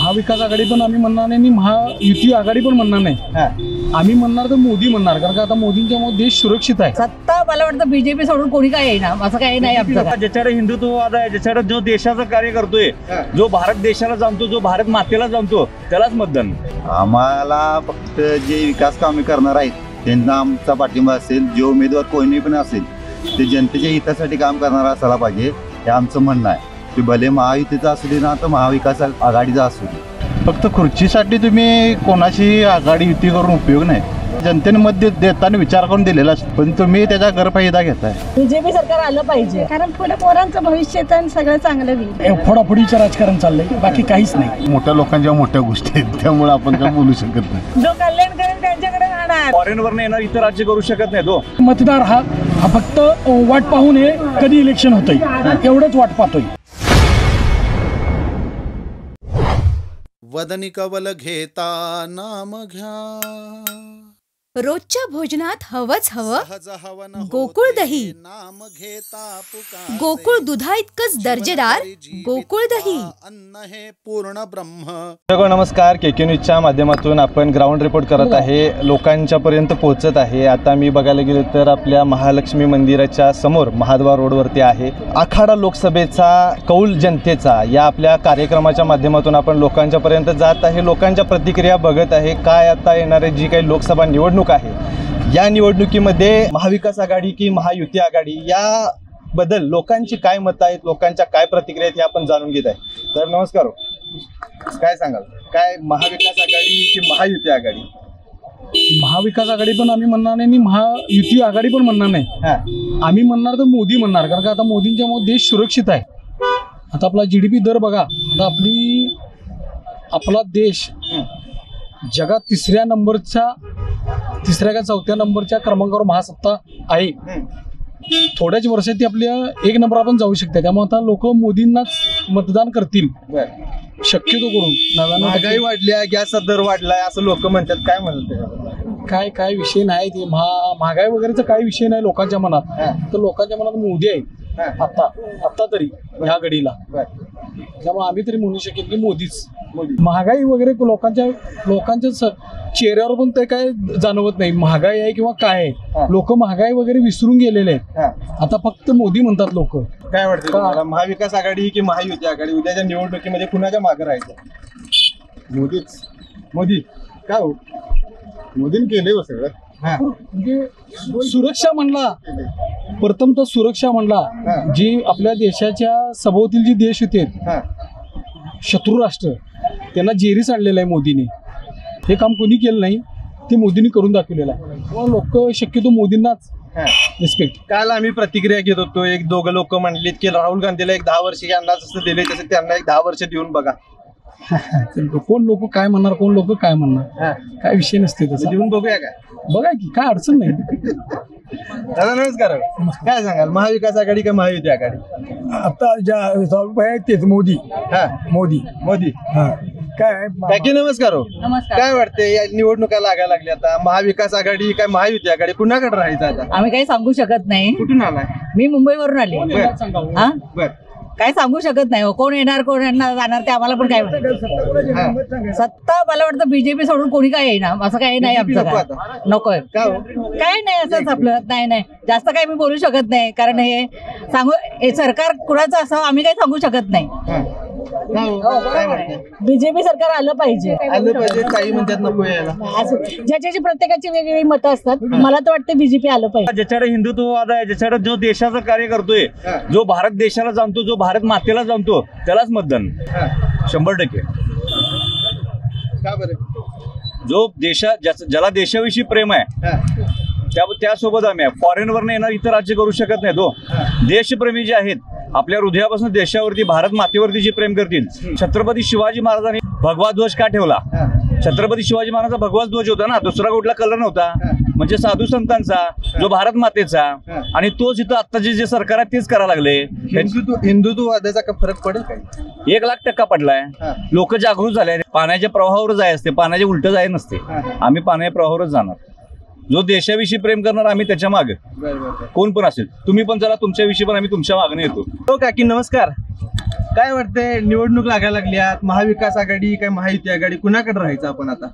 महाविकास आघाडी पण आम्ही म्हणणार नाही आणि महायुती आघाडी पण म्हणणार नाही। आम्ही म्हणणार तर मोदी म्हणणार, कारण का आता मोदींच्यामुळे देश सुरक्षित आहे। सत्ता मला वाटतं बीजेपी सोडून कोणी काय येणार असं काही नाही आमचं। ज्याच्याकडे हिंदुत्ववाद आहे, ज्याच्याकडे जो देशाचं कार्य करतोय, जो भारत देशाला जाणतो, जो भारत मातेला जाणतो, त्यालाच मतदान। आम्हाला फक्त जे विकास कामे करणार आहेत त्यांना आमचा पाठिंबा असेल। जो उमेदवार कोणी पण असेल ते जनतेच्या हितासाठी काम करणारा असायला पाहिजे, हे आमचं म्हणणं आहे। ते भले महायुतीचा असू दे ना तर महाविकास आघाडीचा असू दे। फक्त खुर्चीसाठी तुम्ही कोणाशी आघाडी युती करून उपयोग नाही। जनतेने मत देताना विचार करून दिलेला, पण तुम्ही त्याचा गैरफायदा घेताय। बीजेपी सरकार आलं पाहिजे, कारण पुढे पोरांचं भविष्य सगळं चांगलं होईल। फोडाफोडीचं राजकारण चाललंय, बाकी काहीच नाही। मोठ्या लोकांच्या मोठ्या गोष्टी आहेत, त्यामुळे आपण काय बोलू शकत नाही। जो कल्याण करेल त्यांच्याकडे राहणार। फॉरेनवरनं येणार इतर राज्य करू शकत नाही तो। मतदार हा फक्त वाट पाहून कधी इलेक्शन होतंय एवढंच वाट पाहतोय। वदनी कवल घेता नाम घ्या, रोजच्या भोजनात हवंच हवं सहज हवन गोकुळ दही। नाम घेता पुकारे, गोकुळ दुधा इतकंच दर्जेदार गोकुळ दही। अन्न हे पूर्ण ब्रह्म। नमस्कार, केके न्यूजच्या माध्यमातून आपण ग्राउंड रिपोर्ट करत आहे, लोकांच्या पर्यंत पोहोचत आहे। आता मी बघायला गेलो तर आपल्या महालक्ष्मी मंदिराच्या समोर महाद्वार रोडवरती आहे। आखाडा लोकसभेचा कौल जनतेचा या आपल्या कार्यक्रमाच्या माध्यमातून आपण लोकांच्या पर्यंत जात आहे, लोकांच्या प्रतिक्रिया बघत आहे। काय आता येणारे जी काही लोकसभा निवडणूक आहे, या निवडणुकीमध्ये महाविकास आघाडी की महायुती आघाडी या बद्दल लोकांची काय मतं आहेत, लोकांच्या काय प्रतिक्रिया आहेत हे आपण जाणून घेत आहे। तर नमस्कार, काय सांगाल, काय महाविकास आघाडी की महायुती आघाडी? महाविकास आघाडी पण आम्ही म्हणणार नाही आणि महायुती आघाडी पण म्हणणार नाही। आम्ही म्हणणार तर मोदी म्हणणार, कारण का आता मोदींच्यामुळे देश सुरक्षित आहे। आता आपला GDP दर बघा, आता आपला देश जगात तिसऱ्या का चौथ्या नंबरच्या क्रमांकावर महासत्ता आहे। थोड्याच वर्षात ती आपल्या 1 नंबर आपण जाऊ शकते। त्यामुळे आता लोक मोदींनाच मतदान करतील शक्यतो करून। महागाई वाढल्या, गॅसचा दर वाढलाय असं लोक म्हणतात, काय म्हणतात? काय विषय नाही, ते महागाई वगैरेचा काही विषय नाही लोकांच्या मनात। तर लोकांच्या मनात मोदी आहे आता तरी ह्या घडीला। त्यामुळे आम्ही तरी म्हणू शकेल की मोदीच। महागाई वगैरे लोकांच्या चेहऱ्यावर पण ते काय जाणवत नाही, महागाई आहे किंवा काय आहे। लोक महागाई वगैरे विसरून गेलेले आहेत, आता फक्त मोदी म्हणतात लोक। काय वाटतं, महाविकास आघाडी की महायुती आघाडी उद्याच्या निवडणुकीमध्ये कुणाच्या मागे राहायचं? मोदीच। मोदी काय हो, मोदीने केले सगळं। म्हणजे सुरक्षा म्हणला, प्रथम तर सुरक्षा म्हणला, जी आपल्या देशाच्या सभोवतील जी देश होते शत्रू राष्ट्र त्यांना जेरीस आणलेलं आहे मोदीने। हे काम कोणी केलं नाही, ते मोदींनी करून दाखवलेलं आहे। लोक शक्यतो मोदींनाच रिस्पेक्ट। काल आम्ही प्रतिक्रिया घेत होतो, एक दोघं लोक म्हणलेत की राहुल गांधीला एक 10 वर्ष यांना जसं दिले तसे त्यांना एक 10 वर्ष देऊन बघा। कोण लोक काय म्हणणार, कोण लोक काय म्हणणार, काय विषय नसते तसं। देऊन बघूया का, बघा की काय अडचण नाही। दादा नमस्कार, काय सांगाल, महाविकास आघाडी का महायुती आघाडी? आता ज्या तेच मोदी मोदी काय नमस्कार हो, काय वाटते या निवडणुका लागायला लागल्या आता, महाविकास आघाडी काय महायुती आघाडी, कुणाकडे राहायचं आता? आम्ही काही सांगू शकत नाही। कुठून आलाय? मी मुंबईवरून आले। बर, काय सांगू शकत नाही, कोण येणार कोण जाणार ते आम्हाला पण काय माहिती। सत्ता मला वाटतं बीजेपी सोडून कोणी काय येणार असं काही नाही आमचं। नकोय काय नाही, असंच आपलं नाही जास्त काही मी बोलू शकत नाही, कारण हे सरकार कुणाचं असावं आम्ही काही सांगू शकत नाही। बीजेपी सरकार आलं पाहिजे काही म्हणतात नको यायला। ज्याची प्रत्येकाची वेगवेगळी मतं असतात, मला तर वाटतं बीजेपी आलं पाहिजे। ज्याच्याकडे हिंदुत्ववाद आहे, ज्याच्याकडे जो देशाचं कार्य करतोय, जो भारत देशाला जाणतो, जो भारत मातेला जाणतो, त्यालाच मतदान 100%। का बरं? जो ज्याला देशाविषयी प्रेम आहे त्यासोबत आम्ही फॉरेनवरनं येणार इतर राज्य करू शकत नाही तो। देशप्रेमी जे आहेत, आपल्या हृदयापासून देशावरती भारत मातेवरती जे प्रेम करतील। छत्रपती शिवाजी महाराजांनी भगवा ध्वज का ठेवला? छत्रपती शिवाजी महाराजांचा भगवा ध्वज होता ना, दुसरा कुठला कलर नव्हता। म्हणजे साधू संतांचा, जो भारत मातेचा, आणि तोच इथं आत्ताचे जे सरकार आहे तेच करायला लागले। हिंदुत्ववादाचा का फरक पडेल काही? 1,00,000% पडलाय। लोक जागृत झाले, पाण्याच्या प्रवाहावर जाय असते, पाण्याच्या उलट जाय नसते। आम्ही पाण्याच्या प्रवाहावरच जाणार। जो देशाविषयी प्रेम करणार आम्ही त्याच्या मागे, कोण पण असेल। तुम्ही पण चला, तुमच्याविषयी पण आम्ही तुमच्या मागणे येतो। हो काकी नमस्कार, काय वाटतंय, निवडणूक लागायला लागल्यात, महाविकास आघाडी काय महायुती आघाडी, कुणाकडे राहायचं आपण आता?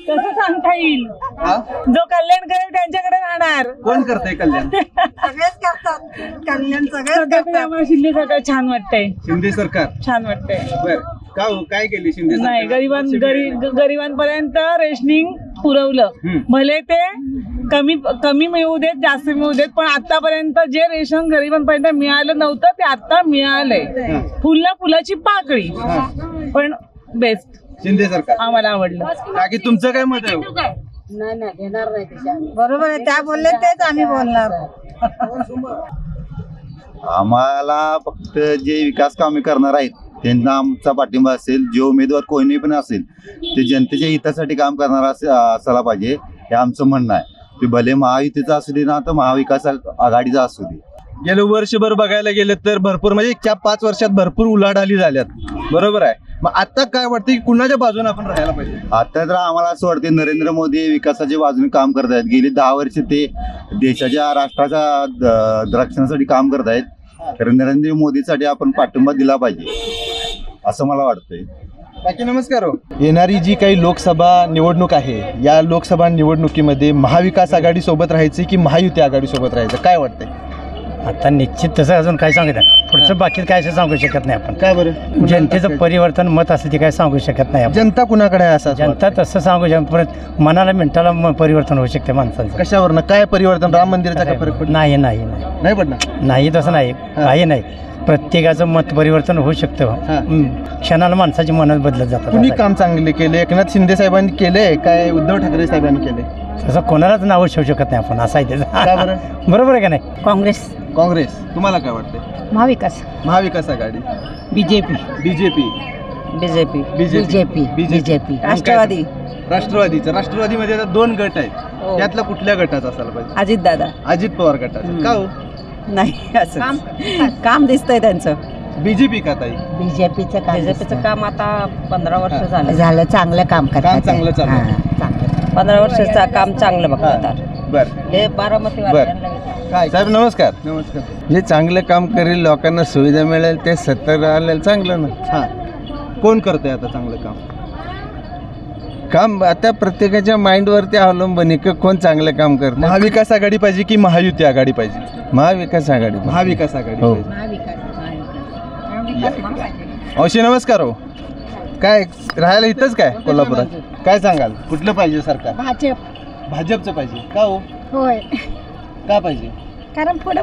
कसं सांगता येईल? जो कल्याण करेल त्यांच्याकडे राहणार. कोण करतंय कल्याण? सगळेच करतात कल्याण, सगळेच. शिंदे सरकार छान वाटतंय. शिंदे सरकार छान वाटतंय. बर, का हो, काय केली शिंदे नाही, सरकार? गरिबांपर्यंत रेशनिंग पुरवलं. भले ते कमी मिळू देत, जास्त मिळू देत, पण आतापर्यंत जे रेशन गरिबांपर्यंत मिळालं नव्हतं ते आता मिळालंय. फुलाची पाकळी, पण बेस्ट. शिंदे सरकार आम्हाला आवडलं. बाकी तुमचं काय मत आहे? नाही घेणार नाही. बरोबर आहे, त्या बोलले तेच आम्ही बोलणार. आम्हाला फक्त जे विकास कामे करणार आहेत त्यांना आमचा पाठिंबा असेल. जे उमेदवार कोणी पण असेल ते जनतेच्या हितासाठी काम करणारा असायला पाहिजे, हे आमचं म्हणणं आहे. ते भले महायुतीचा असू दे ना तर महाविकास आघाडीचा असू दे. गेलं वर्षभर बघायला गेलं तर भरपूर, म्हणजे 4-5 वर्षात भरपूर उलाढाली झाल्यात, बरोबर आहे. मग आता काय वाटतं की कुणाच्या बाजूने आपण राहायला पाहिजे? आता तर आम्हाला असं वाटते नरेंद्र मोदी विकासाच्या बाजूने काम करत आहेत. गेली 10 वर्ष ते देशाच्या राष्ट्राच्या रक्षणासाठी काम करत आहेत. तर नरेंद्र मोदीसाठी आपण पाठिंबा दिला पाहिजे असं मला वाटतंय. बाकी नमस्कार हो. येणारी जी काही लोकसभा निवडणूक आहे, या लोकसभा निवडणुकीमध्ये महाविकास आघाडी सोबत राहायची की महायुती आघाडी सोबत राहायचं, काय वाटतंय? आता निश्चित तसं अजून काय सांगितलं, पुढचं बाकी काय असं सांगू शकत नाही आपण. काय बरं? जनतेचं परिवर्तन मत असेल ते काय सांगू शकत नाही आपण. जनता कुणाकडे आहे असं? जनता तसं सांगू शकत, परत मनाला मिनिटाला परिवर्तन होऊ शकते माणसाचं. कशावरनं काय परिवर्तन? राम मंदिराचा काय फरक पडला? नाही पडणार. नाही तसं नाही, काही नाही. प्रत्येकाचं मत परिवर्तन होऊ शकतं. क्षणाला माणसाची मनच बदलत जातात. कुणी काम चांगले केले? एकनाथ शिंदे साहेबांनी केले काय उद्धव ठाकरे साहेबांनी केले? तसं कोणालाच नाव ठेवू शकत नाही आपण, असं आहे त्याचं. बरोबर आहे का नाही? काँग्रेस. तुम्हाला काय वाटतंय? महाविकास आघाडी, बीजेपी, राष्ट्रवादीमध्ये आता 2 गट आहेत. त्यातला कुठल्या गटाचा असायला पाहिजे? अजित पवार गटाचा. का हो? नाही, असं काम दिसतंय त्यांचं. बीजेपी का ताई? बीजेपीचं काम आता 15 वर्ष झालं चांगलं काम करतात. चांगलं चालू. 15 वर्षाचं काम चांगलं बघतात. बरं हे बारामती साहेब नमस्कार. जे चांगलं काम करेल, लोकांना सुविधा मिळेल, ते सत्तर आलेलं चांगलं ना. कोण करतंय आता चांगलं काम? आता प्रत्येकाच्या माइंडवरती अवलंबून आहे की कोण चांगलं काम करतं. महाविकास आघाडी पाहिजे की महायुती आघाडी पाहिजे? महाविकास आघाडी. हो. औषधी नमस्कार हो. काय राहायला इथंच काय कोल्हापुरात? काय सांगाल, कुठलं पाहिजे सरकार? भाजपचं पाहिजे. का हो? होय, का पाहिजे? कारण पुढे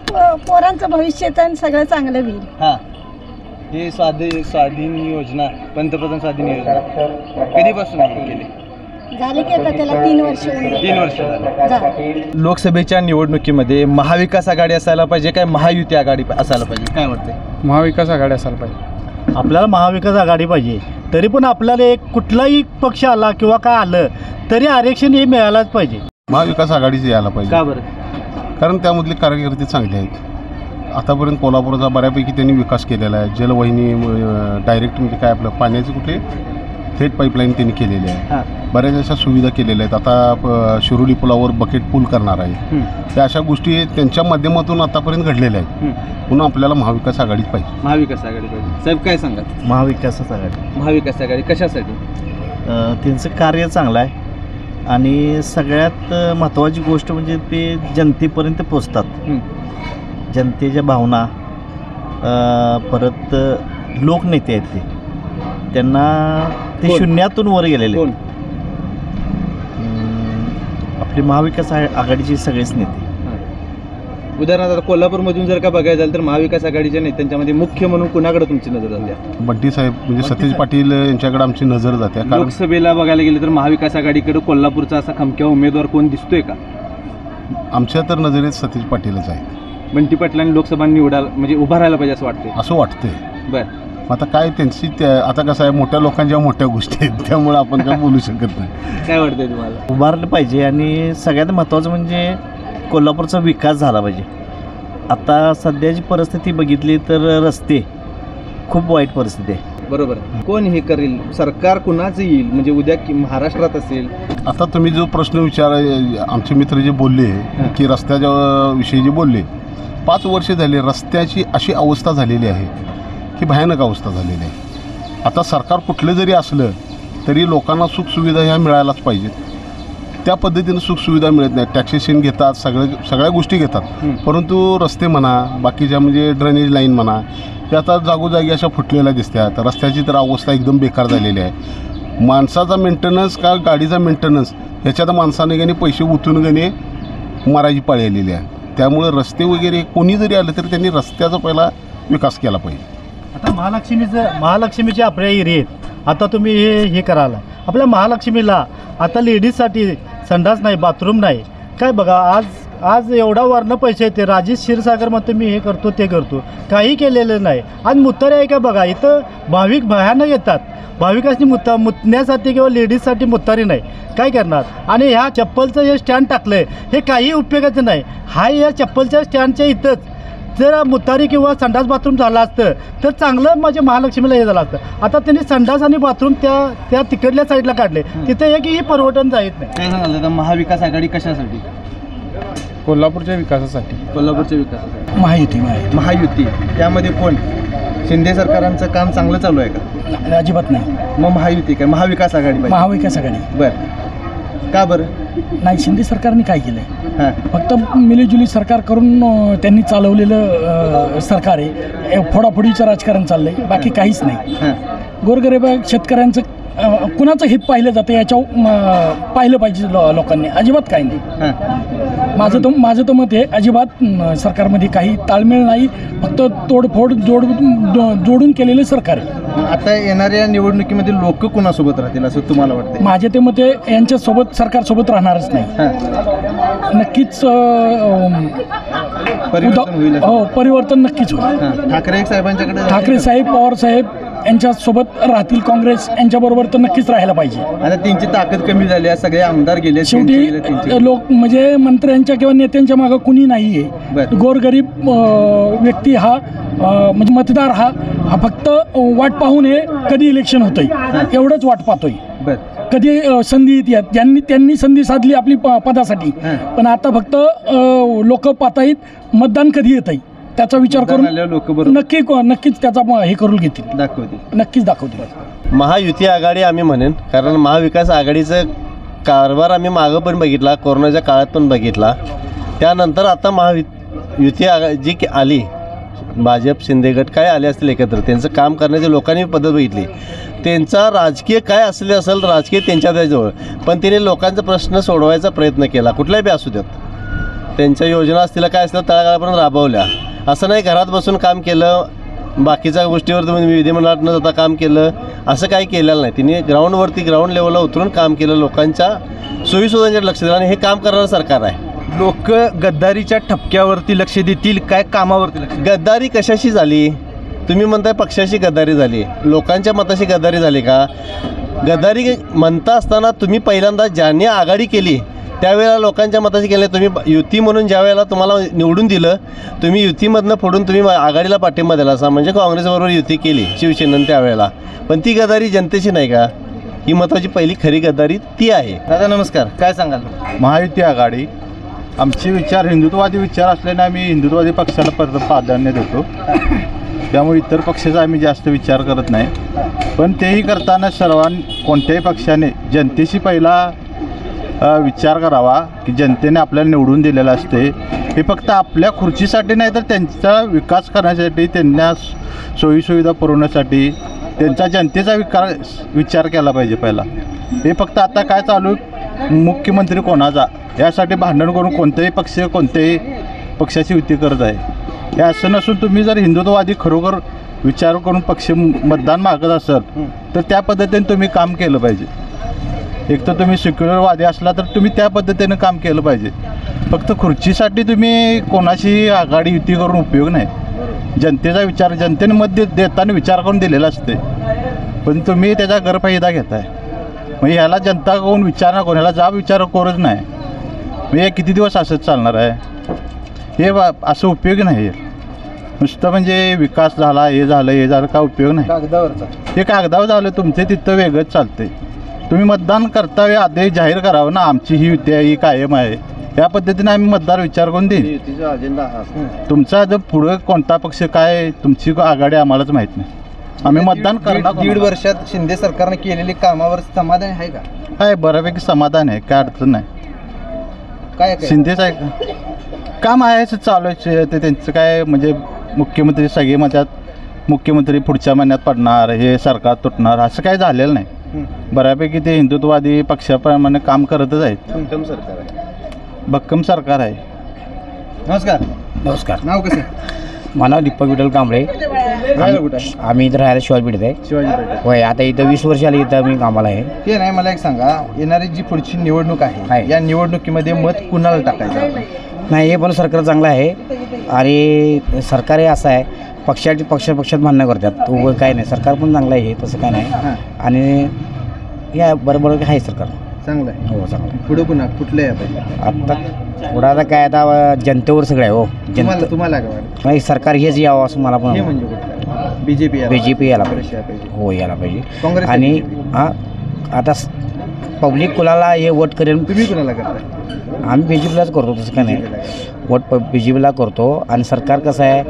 पोरांचं भविष्य सगळं चांगलं होईल. हे स्वाधीन योजना, पंतप्रधान स्वाधीन योजना कधीपासून केली? झाले की आता त्याला 3 वर्ष. 3 वर्ष झाले. लोकसभेच्या निवडणुकीमध्ये महाविकास आघाडी असायला पाहिजे काय महायुती आघाडी असायला पाहिजे? काय वाटतंय? महाविकास आघाडी असायला पाहिजे. आपल्याला महाविकास आघाडी पाहिजे. तरी पण आपल्याला एक कुठलाही पक्ष आला किंवा काय आलं तरी आरक्षण हे मिळायलाच पाहिजे. महाविकास आघाडीचे यायला पाहिजे. का बरं? कारण त्यामधले कार्यकर्ते चांगले आहेत. आतापर्यंत कोल्हापूरचा बऱ्यापैकी त्यांनी विकास केलेला आहे. जलवाहिनी डायरेक्ट म्हणजे काय आपलं पाण्याचे कुठे थेट पाईपलाईन त्यांनी केलेली आहे. बऱ्याच अशा सुविधा केलेल्या आहेत. आता शिरोली पुलावर बकेट पूल करणार आहे. त्या अशा गोष्टी त्यांच्या माध्यमातून आतापर्यंत घडलेल्या आहेत. पुन्हा आपल्याला महाविकास आघाडीच पाहिजे. महाविकास आघाडी पाहिजे. साहेब काय सांगा? महाविकास आघाडी. महाविकास आघाडी कशासाठी? त्यांचं कार्य चांगलं आहे आणि सगळ्यात महत्त्वाची गोष्ट म्हणजे ते जनतेपर्यंत पोचतात. जनतेच्या भावना, परत लोकनेते आहेत ते, त्यांना ते शून्यातून वर गेलेले. आपले महाविकास आघाडीचे सगळेच नेते. उदाहरणार्थ आता कोल्हापूरमधून जर का बघायला झालं तर महाविकास आघाडीच्या नेत्यांच्यामध्ये मुख्य म्हणून कुणाकडे तुमची नजर जाते? बंटी साहेब म्हणजे सतीश पाटील यांच्याकडे आमची नजर जाते. लोकसभेला बघायला गेले तर महाविकास आघाडीकडे कोल्हापूरचा असा खमक्या उमेदवार कोण दिसतोय का? आमच्या तर नजरेत सतीश पाटीलच आहेत. बंटी पाटलांनी लोकसभा निवडायला म्हणजे उभा राहायला पाहिजे असं वाटतंय? असं वाटतंय. बरं, आता काय त्यांची आता कसं आहे, मोठ्या लोकांच्या मोठ्या गोष्टी आहेत, त्यामुळे आपण काय बोलू शकत नाही. काय वाटतंय तुम्हाला? उभारलं पाहिजे आणि सगळ्यात महत्त्वाचं म्हणजे कोल्हापूरचा विकास झाला पाहिजे. आता सध्याची परिस्थिती बघितली तर रस्ते खूप वाईट परिस्थिती आहे. बरोबर. कोण हे करेल? सरकार कुणाचं येईल? म्हणजे उद्या महाराष्ट्रात असेल. आता तुम्ही जो प्रश्न आमचे मित्र जे बोलले की रस्त्याच्या विषयी जे बोलले, 5 वर्ष झाली रस्त्याची अशी अवस्था झालेली आहे की भयानक अवस्था झालेली आहे. आता सरकार कुठलं जरी असलं तरी लोकांना सुखसुविधा ह्या मिळायलाच पाहिजेत. त्या पद्धतीनं सुखसुविधा मिळत नाही. टॅक्सेशन घेतात, सगळ्या गोष्टी घेतात, परंतु रस्ते म्हणा, बाकीच्या म्हणजे ड्रेनेज लाईन म्हणा, ते आता जागोजागी अशा फुटलेल्या दिसतात. रस्त्याची तर अवस्था एकदम बेकार झालेली आहे. माणसाचा मेंटेनन्स का गाडीचा मेंटेनन्स ह्याच्यात माणसाने गाणे पैसे उतरून गाणे मारायची पाळी आलेली आहे. त्यामुळे रस्ते वगैरे कोणी जरी आलं तरी त्यांनी रस्त्याचा पहिला विकास केला पाहिजे. आता महालक्ष्मीचे आपल्या एरियात आता तुम्ही हे करायला आपल्या महालक्ष्मीला आता लेडीजसाठी संडास नाही, बाथरूम नाही. काय बघा आज एवढा वरनं पैसे येते. राजेश क्षीरसागर म्हणतो मी हे करतो ते करतो, काही केलेलं नाही. आज मुतारे आहे का बघा, इथं भाविक भयानक येतात. भाविकांनी मुतण्यासाठी किंवा लेडीजसाठी मुतारी नाही. काय करणार? आणि ह्या चप्पलचं हे स्टँड टाकलं आहे हे काही उपयोगाचं नाही. हा या चप्पलच्या स्टँडच्या इथंच जर मुतारी किंवा संडास बाथरूम झालं असतं तर चांगलं म्हणजे महालक्ष्मीला हे झालं असतं. आता त्यांनी संडास आणि बाथरूम त्या तिकडल्या साईडला काढले, तिथे एकही परवडण जात नाही. काय सांगाल दादा, महाविकास आघाडी कशासाठी? कोल्हापूरच्या विकासासाठी. कोल्हापूरच्या विकासासाठी महायुती. त्यामध्ये कोण? शिंदे सरकारांचं काम चांगलं चालू आहे का? अजिबात नाही. मग महायुती काय, महाविकास आघाडी पाहिजे? महाविकास आघाडी. बरं, का बरं नाही? शिंदे सरकारने काय केलं हां, फक्त मिलीजुली सरकार करून त्यांनी चालवलेलं सरकार आहे. फोडाफोडीचं राजकारण चाललंय, बाकी काहीच नाही. गोरगरीब शेतकऱ्यांचं कुणाचं हित पाहिलं जातं याच्यावर पाहिलं पाहिजे लोकांनी. अजिबात काही नाही. माझं तर मत आहे अजिबात सरकारमध्ये काही ताळमेळ नाही, फक्त तोडफोड जोडून केलेलं सरकार आहे. आता येणाऱ्या निवडणुकीमध्ये लोक कुणासोबत राहतील असं तुम्हाला वाटतं? माझे ते मते यांच्यासोबत सरकारसोबत राहणारच नाही. नक्कीच परिवर्तन नक्कीच होईल. ठाकरे साहेबांच्याकडे, ठाकरे साहेब, पवार साहेब यांच्यासोबत राहतील. काँग्रेस यांच्याबरोबर तर नक्कीच राहायला पाहिजे. आता त्यांची ताकद कमी झाली आहे, सगळे आमदार गेले. शेवटी लोक म्हणजे मंत्र्यांच्या किंवा नेत्यांच्या मागं कुणी नाही आहे. गोरगरीब व्यक्ती हा म्हणजे मतदार हा फक्त वाट पाहून हे कधी इलेक्शन होतंय एवढंच वाट पाहतोय. कधी संधी येते, त्यांनी संधी साधली आपली पदासाठी, पण आता फक्त लोक पाहतायत मतदान कधी येत आहे त्याचा विचार करून नक्कीच त्याचा हे करून घेतील, नक्कीच दाखवतील. महायुती आघाडी आम्ही म्हणेन, कारण महाविकास आघाडीचं कारभार आम्ही मागं पण बघितला, कोरोनाच्या काळात पण बघितला. त्यानंतर आता महायुती जी आली, भाजप शिंदे गट काय आले असतील एकत्र, त्यांचं काम करण्याची लोकांनी पद्धत बघितली. त्यांचा राजकीय काय असेल राजकीय त्यांच्याजवळ, पण त्यांनी लोकांचा प्रश्न सोडवायचा प्रयत्न केला, कुठल्याही बी असू द्यात. त्यांच्या योजना असतील काय असतील तळागाळापर्यंत राबवल्या. असं नाही घरात बसून काम केलं, बाकीच्या गोष्टीवर तुम्ही विधिमंडळात न जाता काम केलं, असं काही केलेलं नाही. तिने ग्राउंड लेवलला उतरून काम केलं, लोकांच्या सोयीसुविधांकडे लक्ष दिलं, आणि हे काम करणारं सरकार आहे. लोक गद्दारीच्या ठपक्यावरती लक्ष देतील काय कामावरती लक्ष? गद्दारी कशाशी झाली? तुम्ही म्हणताय पक्षाशी गद्दारी झाली, लोकांच्या मताशी गद्दारी झाली का? गद्दारी म्हणता असताना तुम्ही पहिल्यांदा ज्यांनी आघाडी केली त्यावेळेला लोकांच्या मताशी केले. तुम्ही युती म्हणून ज्या वेळेला तुम्हाला निवडून दिलं, तुम्ही युतीमधनं फोडून तुम्ही आघाडीला पाठिंबा दिला असा, म्हणजे काँग्रेसबरोबर युती केली शिवसेनेनं त्यावेळेला. पण ती गद्दारी जनतेची नाही का? ही महत्त्वाची पहिली खरी गद्दारी ती आहे. दादा नमस्कार, काय सांगाल? महायुती आघाडी आमचे विचार हिंदुत्ववादी विचार असल्याने आम्ही हिंदुत्ववादी पक्षाला प्राधान्य देतो. त्यामुळे इतर पक्षाचा आम्ही जास्त विचार करत नाही. पण तेही करताना कोणत्याही पक्षाने जनतेशी पहिला विचार करावा की जनतेने आपल्याला निवडून दिलेलं असते. हे फक्त आपल्या खुर्चीसाठी नाही तर त्यांचा विकास करण्यासाठी, त्यांना सोयीसुविधा पुरवण्यासाठी त्यांचा जनतेचा विचार केला पाहिजे पहिला. हे फक्त आता काय चालू मुख्यमंत्री कोणाचा यासाठी भांडण करून कोणत्याही पक्षाची युती करत आहे. हे असं नसून तुम्ही जर हिंदुत्ववादी खरोखर विचार करून पक्ष मतदान मागत असाल तर त्या पद्धतीने तुम्ही काम केलं पाहिजे. एक तर तुम्ही सेक्युलरवादी असला तर तुम्ही त्या पद्धतीनं काम केलं पाहिजे. फक्त खुर्चीसाठी तुम्ही कोणाशी आघाडी युती करून उपयोग नाही. जनतेचा विचार, जनतेने मत देताना विचार करून दिलेला असते, पण तुम्ही त्याचा गैरफायदा घेताय. म्हणजे ह्याला जनता कोण विचार ना कोण, ह्याला जाब विचार करूच नाही. म्हणजे किती दिवस असंच चालणार आहे? हे असं उपयोग नाही. नुसतं म्हणजे विकास झाला, हे झालं का उपयोग नाही. हे कागदावर झालं, तुमचे तिथं वेगळंच चालते. तुम्ही मतदान करता आधी जाहीर करावं ना, आमची ही युती आहे, ही कायम आहे, या पद्धतीने आम्ही मतदार विचार करून देईन. अजेंडा तुमचा जर पुढे कोणता पक्ष काय तुमची आघाडी आम्हालाच माहीत नाही. आम्ही मतदान करणार. दीड वर्षात शिंदे सरकारने केलेली कामावर समाधान आहे का? आहे, बऱ्यापैकी समाधान आहे, काय अडचण नाही. काय शिंदेच आहे का काम आहे चालू आहे ते त्यांचं काय म्हणजे मुख्यमंत्री सगळे म्हणतात मुख्यमंत्री पुढच्या महिन्यात पडणार, हे सरकार तुटणार, असं काही झालेलं नाही. बऱ्यापैकी ते हिंदुत्ववादी पक्षाप्रमाणे काम करतच आहेत. भक्कम सरकार आहे. भक्कम सरकार आहे. नमस्कार. नमस्कार. नाव कसं? मला दीपक विठ्ठल कांबळे. आम्ही इथं राहायला शिवाजीपेठेत आहे. शिवाजीपेठ होय. आता इथं 20 वर्ष आली इथं मी कामाला आहे. ते नाही, मला एक सांगा, येणारी जी पुढची निवडणूक आहे या निवडणुकीमध्ये मत कुणाला टाकायचं? नाही, हे पण सरकार चांगलं आहे आणि सरकार हे असं आहे पक्षात भांडणं करतात. तो काय नाही, सरकार पण चांगलं आहे, तसं काय नाही. आणि या बरोबर आहे सरकार चांगलं आहे. हो चांगलं आहे. पुढं कुठलं आहे आता पुढं आता काय आता जनतेवर सगळं आहे. हो तुम्हाला काय वाटतं? नाही, सरकार हेच यावं असं मला पण. हे म्हणजे कुठलं? बीजेपी यायला पाहिजे. हो यायला पाहिजे. काँग्रेस आणि आता पब्लिक कुणाला हे वोट करेल. तुम्ही कुणाला करता? आम्ही बीजेपीलाच करतो, तसं काय नाही. वोट बीजेपीला करतो. आणि सरकार कसं आहे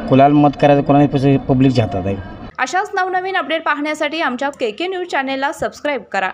कुणाला मत करायचं कोणाला पब्लिकच्या हातात आहे. अशाच नवनवीन अपडेट पाहण्यासाठी आमच्या KK न्यूज चॅनेलला सबस्क्राईब करा.